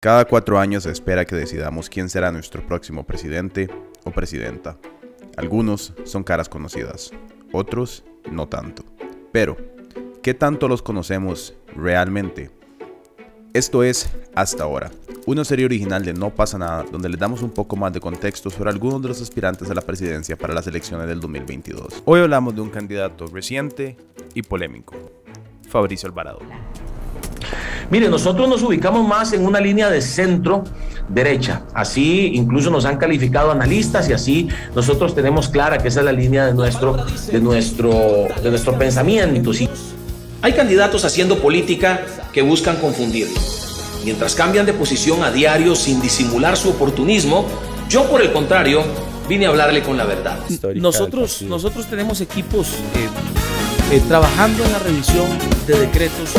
Cada 4 años se espera que decidamos quién será nuestro próximo presidente o presidenta. Algunos son caras conocidas, otros no tanto. Pero, ¿qué tanto los conocemos realmente? Esto es Hasta Ahora, una serie original de No Pasa Nada, donde les damos un poco más de contexto sobre algunos de los aspirantes a la presidencia para las elecciones del 2022. Hoy hablamos de un candidato reciente y polémico, Fabricio Alvarado. Mire, nosotros nos ubicamos más en una línea de centro derecha. Así incluso nos han calificado analistas y así nosotros tenemos clara que esa es la línea de nuestro pensamiento. ¿Sí? Hay candidatos haciendo política que buscan confundir. Mientras cambian de posición a diario sin disimular su oportunismo, yo por el contrario vine a hablarle con la verdad. Nosotros tenemos equipos trabajando en la revisión de decretos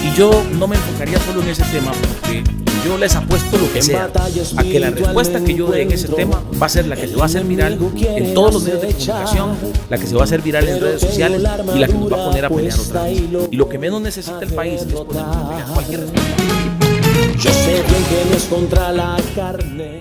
y yo no me enfocaría solo en ese tema porque yo les apuesto lo que sea a que la respuesta que yo dé en ese tema va a ser la que se va a hacer viral en todos los medios de comunicación, la que se va a hacer viral en redes sociales y la que nos va a poner a pelear otra vez. Y lo que menos necesita el país es poner a pelear cualquier respuesta. Yo sé bien que no es contra la carne.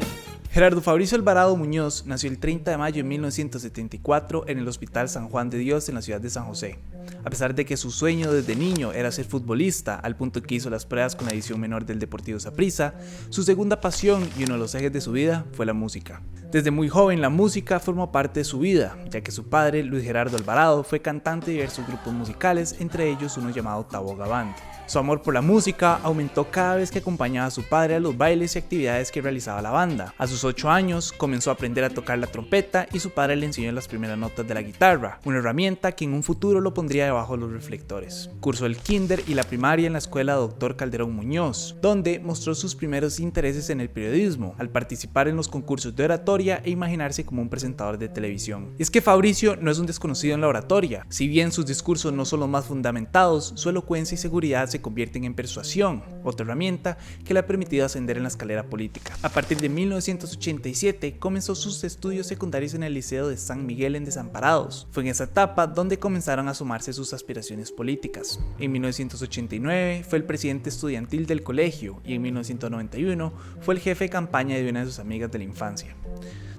Gerardo Fabricio Alvarado Muñoz nació el 30 de mayo de 1974 en el Hospital San Juan de Dios en la ciudad de San José. A pesar de que su sueño desde niño era ser futbolista, al punto que hizo las pruebas con la edición menor del Deportivo Saprissa, su segunda pasión y uno de los ejes de su vida fue la música. Desde muy joven la música formó parte de su vida, ya que su padre, Luis Gerardo Alvarado, fue cantante de diversos grupos musicales, entre ellos uno llamado Taboga Band. Su amor por la música aumentó cada vez que acompañaba a su padre a los bailes y actividades que realizaba la banda. A sus 8 años comenzó a aprender a tocar la trompeta y su padre le enseñó las primeras notas de la guitarra, una herramienta que en un futuro lo pondría debajo de los reflectores. Cursó el kinder y la primaria en la escuela Dr. Calderón Muñoz, donde mostró sus primeros intereses en el periodismo, al participar en los concursos de oratoria e imaginarse como un presentador de televisión. Y es que Fabricio no es un desconocido en la oratoria, si bien sus discursos no son los más fundamentados, su elocuencia y seguridad se convierten en persuasión, otra herramienta que le ha permitido ascender en la escalera política. A partir de 1987 comenzó sus estudios secundarios en el Liceo de San Miguel en Desamparados. Fue en esa etapa donde comenzaron a sumarse sus aspiraciones políticas. En 1989 fue el presidente estudiantil del colegio y en 1991 fue el jefe de campaña de una de sus amigas de la infancia.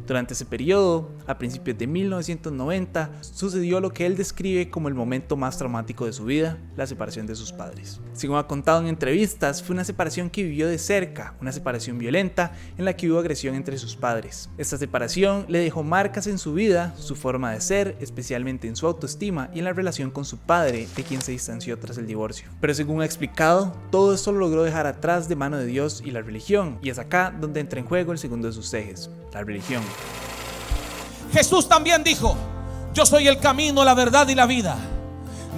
Durante ese periodo, a principios de 1990, sucedió lo que él describe como el momento más traumático de su vida, la separación de sus padres. Según ha contado en entrevistas, fue una separación que vivió de cerca, una separación violenta en la que hubo agresión entre sus padres. Esta separación le dejó marcas en su vida, su forma de ser, especialmente en su autoestima y en la relación con su padre, de quien se distanció tras el divorcio. Pero según ha explicado, todo esto lo logró dejar atrás de mano de Dios y la religión, y es acá donde entra en juego el segundo de sus ejes, la religión. Jesús también dijo: yo soy el camino, la verdad y la vida.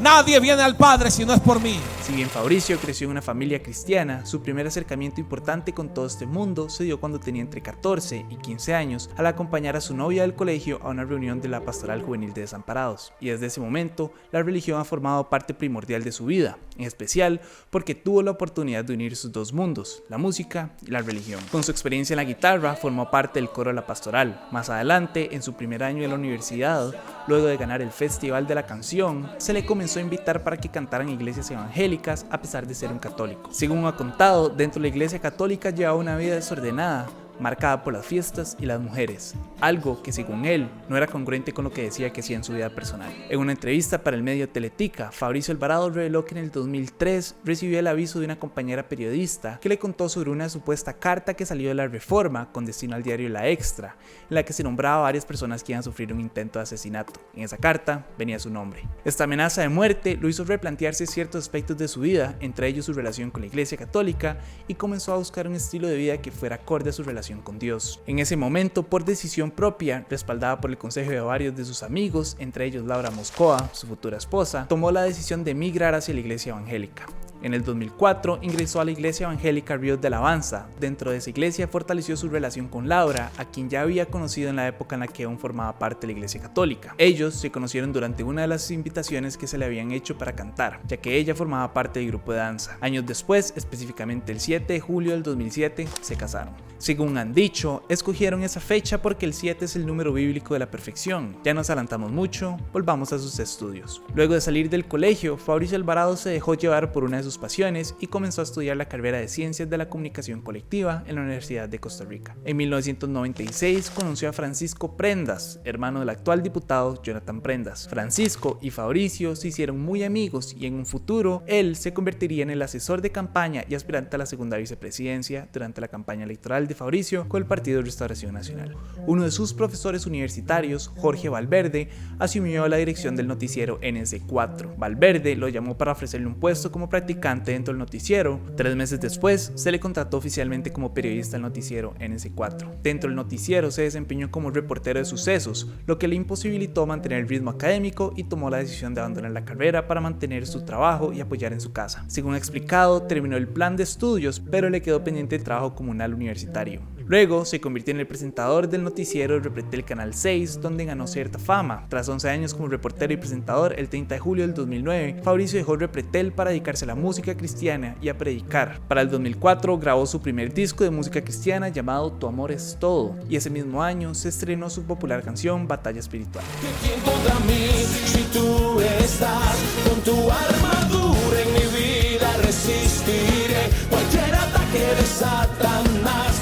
Nadie viene al Padre si no es por mí. Si bien Fabricio creció en una familia cristiana, su primer acercamiento importante con todo este mundo se dio cuando tenía entre 14 y 15 años al acompañar a su novia del colegio a una reunión de la Pastoral Juvenil de Desamparados. Y desde ese momento, la religión ha formado parte primordial de su vida, en especial porque tuvo la oportunidad de unir sus dos mundos, la música y la religión. Con su experiencia en la guitarra, formó parte del coro de la Pastoral. Más adelante, en su primer año de la universidad, luego de ganar el Festival de la Canción, se le comenzó a invitar para que cantaran iglesias evangélicas a pesar de ser un católico. Según ha contado, dentro de la iglesia católica llevaba una vida desordenada, marcada por las fiestas y las mujeres, algo que según él no era congruente con lo que decía que hacía en su vida personal. En una entrevista para el medio Teletica, Fabricio Alvarado reveló que en el 2003 recibió el aviso de una compañera periodista que le contó sobre una supuesta carta que salió de la Reforma con destino al diario La Extra, en la que se nombraba a varias personas que iban a sufrir un intento de asesinato. En esa carta venía su nombre. Esta amenaza de muerte lo hizo replantearse ciertos aspectos de su vida, entre ellos su relación con la iglesia católica, y comenzó a buscar un estilo de vida que fuera acorde a su relación con Dios. En ese momento, por decisión propia, respaldada por el consejo de varios de sus amigos, entre ellos Laura Moscoa, su futura esposa, tomó la decisión de migrar hacia la iglesia evangélica. En el 2004 ingresó a la iglesia evangélica Ríos de Alabanza. Dentro de esa iglesia fortaleció su relación con Laura, a quien ya había conocido en la época en la que aún formaba parte de la iglesia católica. Ellos se conocieron durante una de las invitaciones que se le habían hecho para cantar, ya que ella formaba parte del grupo de danza. Años después, específicamente el 7 de julio del 2007, se casaron. Según han dicho, escogieron esa fecha porque el 7 es el número bíblico de la perfección. Ya nos adelantamos mucho, volvamos a sus estudios. Luego de salir del colegio, Fabricio Alvarado se dejó llevar por una de sus sus pasiones y comenzó a estudiar la carrera de Ciencias de la Comunicación Colectiva en la Universidad de Costa Rica. En 1996 conoció a Francisco Prendas, hermano del actual diputado Jonathan Prendas. Francisco y Fabricio se hicieron muy amigos y en un futuro él se convertiría en el asesor de campaña y aspirante a la segunda vicepresidencia durante la campaña electoral de Fabricio con el Partido Restauración Nacional. Uno de sus profesores universitarios, Jorge Valverde, asumió la dirección del noticiero NC4. Valverde lo llamó para ofrecerle un puesto como practicante dentro del noticiero. 3 meses después, se le contrató oficialmente como periodista al noticiero NC4. Dentro del noticiero se desempeñó como reportero de sucesos, lo que le imposibilitó mantener el ritmo académico y tomó la decisión de abandonar la carrera para mantener su trabajo y apoyar en su casa. Según ha explicado, terminó el plan de estudios, pero le quedó pendiente el trabajo comunal universitario. Luego se convirtió en el presentador del noticiero Repretel Canal 6, donde ganó cierta fama. Tras 11 años como reportero y presentador, el 30 de julio del 2009, Fabricio dejó Repretel para dedicarse a la música cristiana y a predicar. Para el 2004 grabó su primer disco de música cristiana llamado Tu Amor Es Todo, y ese mismo año se estrenó su popular canción Batalla Espiritual. ¿Quién contra mí si tú estás con tu armadura en mi vida? Resistiré cualquier ataque de Satanás.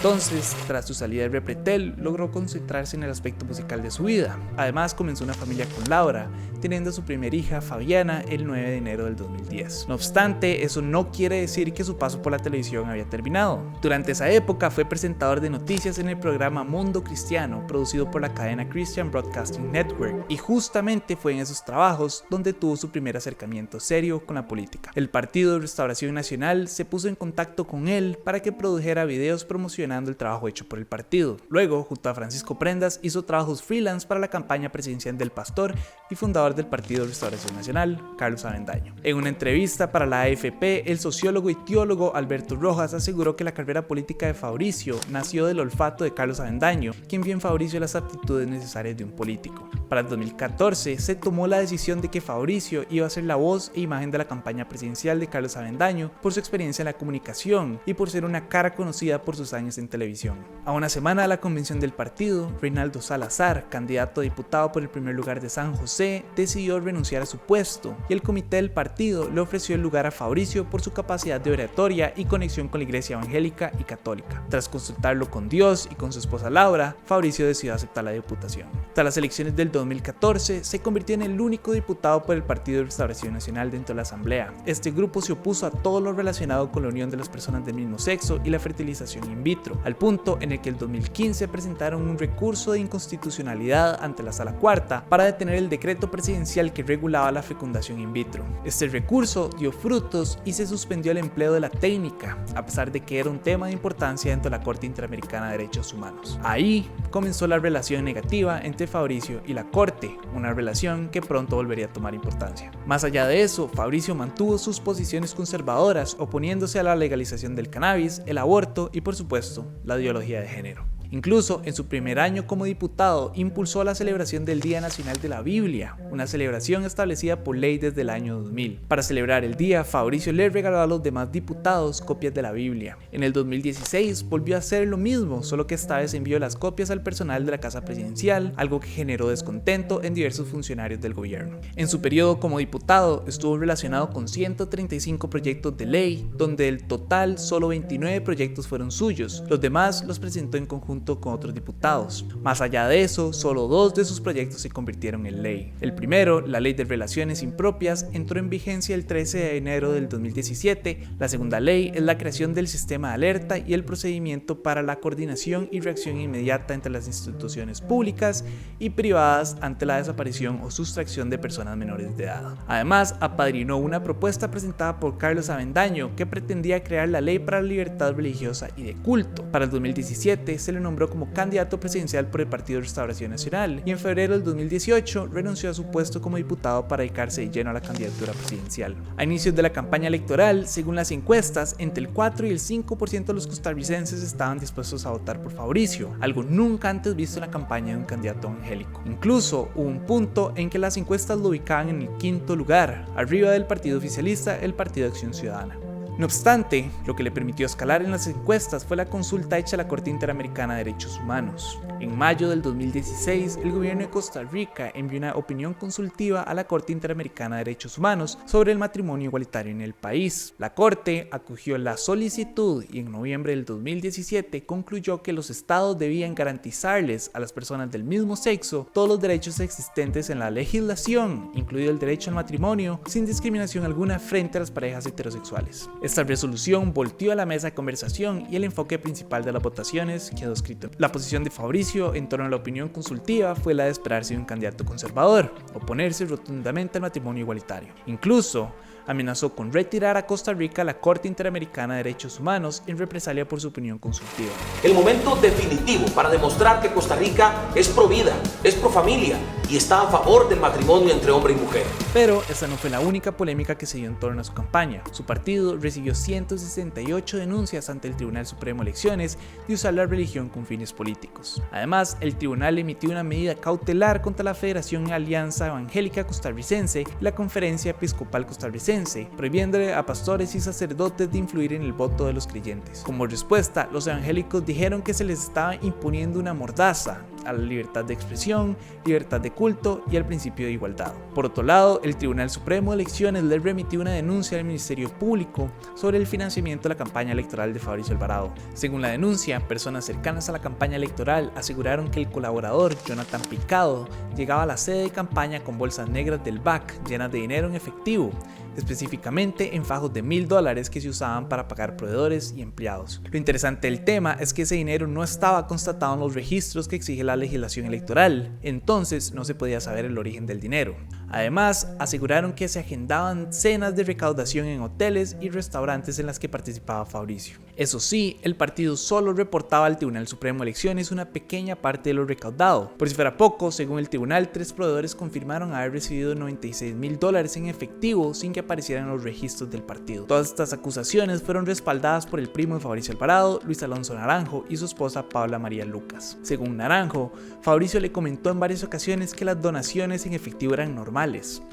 Entonces, tras su salida de Repretel, logró concentrarse en el aspecto musical de su vida. Además, comenzó una familia con Laura, teniendo su primera hija, Fabiana, el 9 de enero del 2010. No obstante, eso no quiere decir que su paso por la televisión había terminado. Durante esa época fue presentador de noticias en el programa Mundo Cristiano, producido por la cadena Christian Broadcasting Network, y justamente fue en esos trabajos donde tuvo su primer acercamiento serio con la política. El Partido Restauración Nacional se puso en contacto con él para que produjera videos promocionando el trabajo hecho por el partido. Luego, junto a Francisco Prendas, hizo trabajos freelance para la campaña presidencial del pastor y fundador del Partido Restauración Nacional, Carlos Avendaño. En una entrevista para la AFP, el sociólogo y teólogo Alberto Rojas aseguró que la carrera política de Fabricio nació del olfato de Carlos Avendaño, quien vio en Fabricio las aptitudes necesarias de un político. Para el 2014 se tomó la decisión de que Fabricio iba a ser la voz e imagen de la campaña presidencial de Carlos Avendaño por su experiencia en la comunicación y por ser una cara conocida por sus años en televisión. A una semana de la convención del partido, Reinaldo Salazar, candidato a diputado por el primer lugar de San José, decidió renunciar a su puesto y el comité del partido le ofreció el lugar a Fabricio por su capacidad de oratoria y conexión con la iglesia evangélica y católica. Tras consultarlo con Dios y con su esposa Laura, Fabricio decidió aceptar la diputación. Tras las elecciones del 2014, se convirtió en el único diputado por el Partido de Restauración Nacional dentro de la Asamblea. Este grupo se opuso a todo lo relacionado con la unión de las personas del mismo sexo y la fertilización in vitro, al punto en el que en el 2015 presentaron un recurso de inconstitucionalidad ante la Sala Cuarta para detener el decreto presidencial que regulaba la fecundación in vitro. Este recurso dio frutos y se suspendió el empleo de la técnica, a pesar de que era un tema de importancia dentro de la Corte Interamericana de Derechos Humanos. Ahí comenzó la relación negativa entre Fabricio y la Corte, una relación que pronto volvería a tomar importancia. Más allá de eso, Fabricio mantuvo sus posiciones conservadoras, oponiéndose a la legalización del cannabis, el aborto y, por supuesto, la ideología de género. Incluso en su primer año como diputado impulsó la celebración del Día Nacional de la Biblia, una celebración establecida por ley desde el año 2000. Para celebrar el día, Fabricio le regaló a los demás diputados copias de la Biblia. En el 2016 volvió a hacer lo mismo, solo que esta vez envió las copias al personal de la Casa Presidencial, algo que generó descontento en diversos funcionarios del gobierno. En su periodo como diputado estuvo relacionado con 135 proyectos de ley, donde del total solo 29 proyectos fueron suyos. Los demás los presentó en conjunto con otros diputados. Más allá de eso, solo 2 de sus proyectos se convirtieron en ley. El primero, la Ley de Relaciones Impropias, entró en vigencia el 13 de enero del 2017. La segunda ley es la creación del sistema de alerta y el procedimiento para la coordinación y reacción inmediata entre las instituciones públicas y privadas ante la desaparición o sustracción de personas menores de edad. Además, apadrinó una propuesta presentada por Carlos Avendaño que pretendía crear la Ley para la Libertad Religiosa y de Culto. Para el 2017 se le nombró como candidato presidencial por el Partido Restauración Nacional y en febrero del 2018 renunció a su puesto como diputado para dedicarse de lleno a la candidatura presidencial. A inicios de la campaña electoral, según las encuestas, entre el 4 y el 5% de los costarricenses estaban dispuestos a votar por Fabricio, algo nunca antes visto en la campaña de un candidato evangélico. Incluso hubo un punto en que las encuestas lo ubicaban en el 5º lugar, arriba del partido oficialista, el Partido de Acción Ciudadana. No obstante, lo que le permitió escalar en las encuestas fue la consulta hecha a la Corte Interamericana de Derechos Humanos. En mayo del 2016, el gobierno de Costa Rica envió una opinión consultiva a la Corte Interamericana de Derechos Humanos sobre el matrimonio igualitario en el país. La Corte acogió la solicitud y en noviembre del 2017 concluyó que los estados debían garantizarles a las personas del mismo sexo todos los derechos existentes en la legislación, incluido el derecho al matrimonio, sin discriminación alguna frente a las parejas heterosexuales. Esta resolución volteó a la mesa de conversación y el enfoque principal de las votaciones quedó escrito. La posición de Fabricio en torno a la opinión consultiva fue la de esperarse de un candidato conservador, oponerse rotundamente al matrimonio igualitario. Incluso amenazó con retirar a Costa Rica a la Corte Interamericana de Derechos Humanos en represalia por su opinión consultiva. El momento definitivo para demostrar que Costa Rica es pro vida, es pro familia y está a favor del matrimonio entre hombre y mujer. Pero esta no fue la única polémica que se dio en torno a su campaña. Su partido recibió 168 denuncias ante el Tribunal Supremo de Elecciones de usar la religión con fines políticos. Además, el tribunal emitió una medida cautelar contra la Federación Alianza Evangélica Costarricense y la Conferencia Episcopal Costarricense, prohibiéndole a pastores y sacerdotes de influir en el voto de los creyentes. Como respuesta, los evangélicos dijeron que se les estaba imponiendo una mordaza a la libertad de expresión, libertad de culto y al principio de igualdad. Por otro lado, el Tribunal Supremo de Elecciones le remitió una denuncia al Ministerio Público sobre el financiamiento de la campaña electoral de Fabricio Alvarado. Según la denuncia, personas cercanas a la campaña electoral aseguraron que el colaborador Jonathan Picado llegaba a la sede de campaña con bolsas negras del BAC llenas de dinero en efectivo, específicamente en fajos de $1,000 que se usaban para pagar proveedores y empleados. Lo interesante del tema es que ese dinero no estaba constatado en los registros que exige la legislación electoral, entonces no se podía saber el origen del dinero. Además, aseguraron que se agendaban cenas de recaudación en hoteles y restaurantes en las que participaba Fabricio. Eso sí, el partido solo reportaba al Tribunal Supremo de Elecciones una pequeña parte de lo recaudado. Por si fuera poco, según el tribunal, 3 proveedores confirmaron haber recibido $96,000 en efectivo sin que aparecieran en los registros del partido. Todas estas acusaciones fueron respaldadas por el primo de Fabricio Alvarado, Luis Alonso Naranjo, y su esposa Paula María Lucas. Según Naranjo, Fabricio le comentó en varias ocasiones que las donaciones en efectivo eran normales,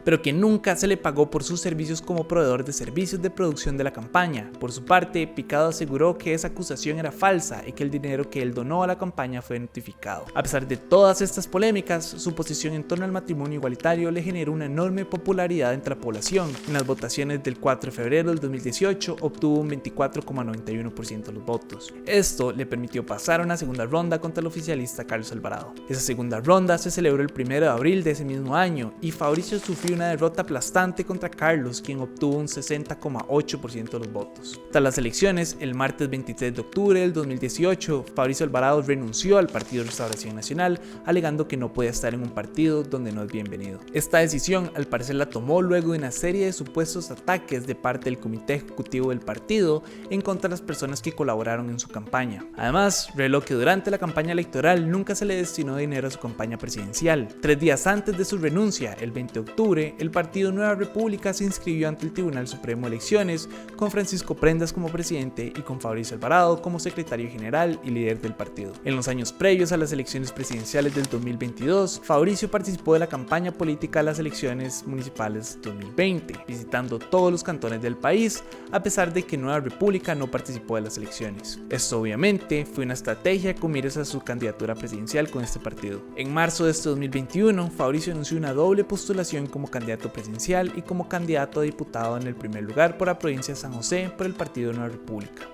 pero que nunca se le pagó por sus servicios como proveedor de servicios de producción de la campaña. Por su parte, Picado aseguró que esa acusación era falsa y que el dinero que él donó a la campaña fue notificado. A pesar de todas estas polémicas, su posición en torno al matrimonio igualitario le generó una enorme popularidad entre la población. En las votaciones del 4 de febrero del 2018 obtuvo un 24,91% de los votos. Esto le permitió pasar a una segunda ronda contra el oficialista Carlos Alvarado. Esa segunda ronda se celebró el 1 de abril de ese mismo año y Fabricio sufrió una derrota aplastante contra Carlos, quien obtuvo un 60,8% de los votos. Tras las elecciones, el martes 23 de octubre del 2018, Fabricio Alvarado renunció al Partido Restauración Nacional, alegando que no podía estar en un partido donde no es bienvenido. Esta decisión, al parecer, la tomó luego de una serie de supuestos ataques de parte del comité ejecutivo del partido en contra de las personas que colaboraron en su campaña. Además, reveló que durante la campaña electoral nunca se le destinó dinero a su campaña presidencial. 3 días antes de su renuncia, el 20 de octubre, el partido Nueva República se inscribió ante el Tribunal Supremo de Elecciones con Francisco Prendas como presidente y con Fabricio Alvarado como secretario general y líder del partido. En los años previos a las elecciones presidenciales del 2022, Fabricio participó de la campaña política de las elecciones municipales 2020, visitando todos los cantones del país, a pesar de que Nueva República no participó de las elecciones. Esto obviamente fue una estrategia con miras a su candidatura presidencial con este partido. En marzo de este 2021, Fabricio anunció una doble postulación como candidato presidencial y como candidato a diputado en el primer lugar por la provincia de San José por el partido Nueva República.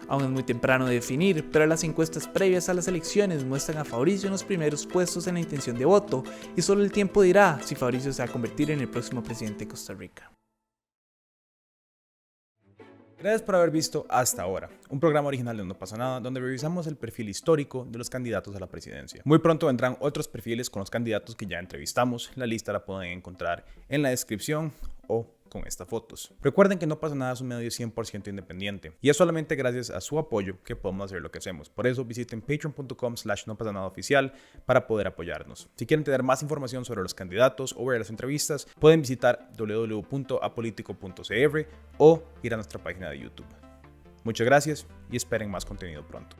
Aún es muy temprano de definir, pero las encuestas previas a las elecciones muestran a Fabricio en los primeros puestos en la intención de voto y solo el tiempo dirá si Fabricio se va a convertir en el próximo presidente de Costa Rica. Gracias por haber visto hasta ahora, un programa original de No Pasa Nada donde revisamos el perfil histórico de los candidatos a la presidencia. Muy pronto vendrán otros perfiles con los candidatos que ya entrevistamos, la lista la pueden encontrar en la descripción o con estas fotos. Recuerden que No Pasa Nada es un medio 100% independiente y es solamente gracias a su apoyo que podemos hacer lo que hacemos. Por eso visiten patreon.com/nopasanadaoficial para poder apoyarnos. Si quieren tener más información sobre los candidatos o ver las entrevistas, pueden visitar www.apolitico.cr o ir a nuestra página de YouTube. Muchas gracias y esperen más contenido pronto.